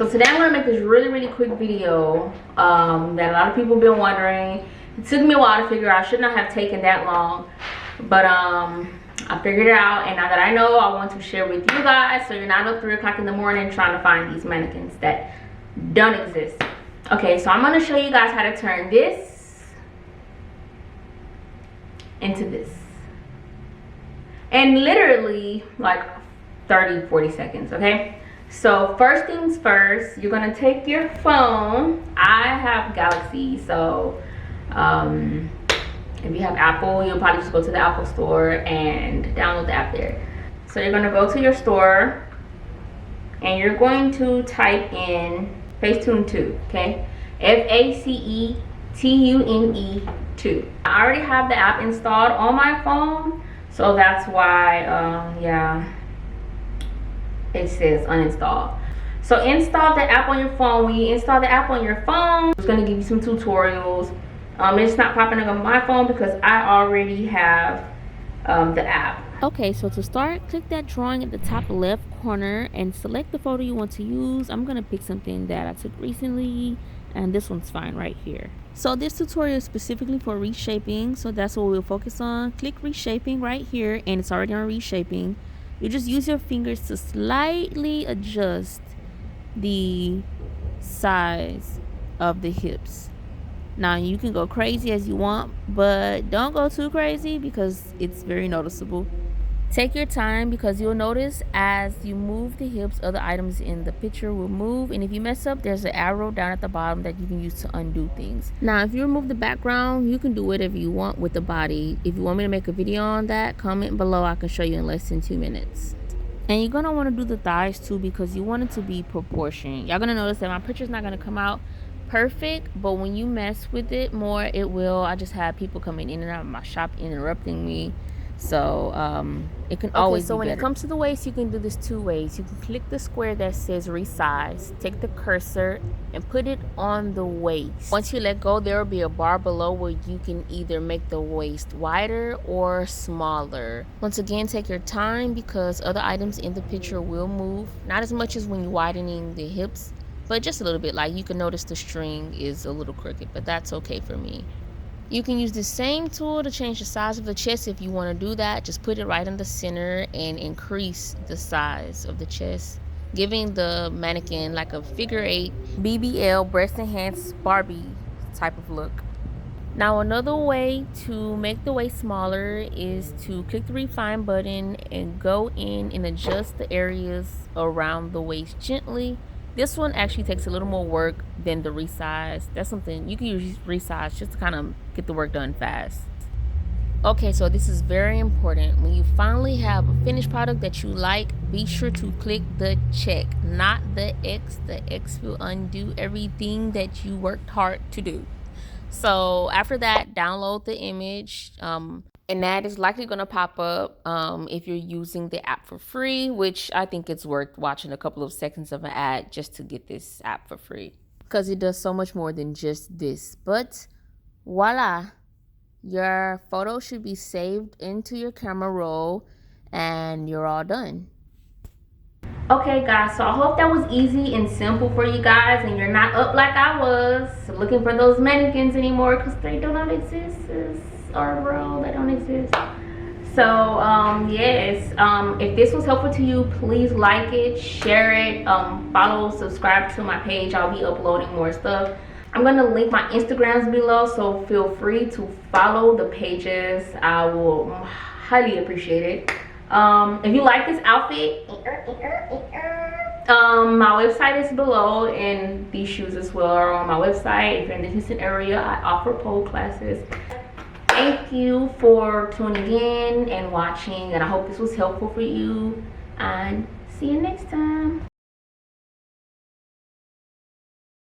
So today I'm gonna make this really quick video that a lot of people have been wondering. It took me a while to figure out. I should not have taken that long, but I figured it out, and now that I know, I want to share with you guys so you're not up 3 o'clock in the morning trying to find these mannequins that don't exist. Okay, so I'm gonna show you guys how to turn this into this, and literally like 30-40 seconds. Okay, so first things first, you're gonna take your phone. I have Galaxy, so if you have Apple, you'll probably just go to the Apple store and download the app there. So you're gonna go to your store and you're going to type in Facetune 2, okay? Facetune 2. I already have the app installed on my phone, so that's why yeah, it says uninstall. So install the app on your phone. When you install the app on your phone, it's gonna give you some tutorials. It's not popping up on my phone because I already have the app. Okay, so to start, click that drawing at the top left corner and select the photo you want to use. I'm gonna pick something that I took recently, and this one's fine right here. So this tutorial is specifically for reshaping, so that's what we'll focus on. Click reshaping right here, and it's already on reshaping. You just use your fingers to slightly adjust the size of the hips. Now you can go crazy as you want, but don't go too crazy because it's very noticeable. Take your time because you'll notice as you move the hips, other items in the picture will move, and if you mess up, there's an arrow down at the bottom that you can use to undo things. Now if you remove the background, you can do whatever you want with the body. If you want me to make a video on that, comment below. I can show you in less than 2 minutes. And you're gonna want to do the thighs too because you want it to be proportioned. Y'all gonna notice that my picture's not gonna come out perfect, but when you mess with it more, it will. I just have people coming in and out of my shop interrupting me, so it can always be better. When it comes to the waist, you can do this 2 ways. You can click the square that says resize, take the cursor and put it on the waist. Once you let go, there will be a bar below where you can either make the waist wider or smaller. Once again, take your time because other items in the picture will move, not as much as when you're widening the hips, but just a little bit. Like you can notice the string is a little crooked, but that's okay for me. You can use the same tool to change the size of the chest if you want to do that. Just put it right in the center and increase the size of the chest, giving the mannequin like a figure 8 BBL breast enhanced Barbie type of look. Now another way to make the waist smaller is to click the refine button and go in and adjust the areas around the waist gently. This one actually takes a little more work than the resize. That's something you can use resize just to kind of get the work done fast. Okay, so this is very important. When you finally have a finished product that you like, be sure to click the check, not the X. The X will undo everything that you worked hard to do. So after that, download the image. And that is likely going to pop up if you're using the app for free, which I think it's worth watching a couple of seconds of an ad just to get this app for free because it does so much more than just this. But voila, your photo should be saved into your camera roll and you're all done. Okay guys, so I hope that was easy and simple for you guys and you're not up like I was looking for those mannequins anymore because they do not exist. Or bro, they don't exist. So yes, if this was helpful to you, please like it, share it, follow, subscribe to my page. I'll be uploading more stuff. I'm gonna link my Instagrams below, so feel free to follow the pages. I will highly appreciate it. If you like this outfit, my website is below, and these shoes as well are on my website. If you're in the Houston area, I offer pole classes. Thank you for tuning in and watching, and I hope this was helpful for you, and see you next time.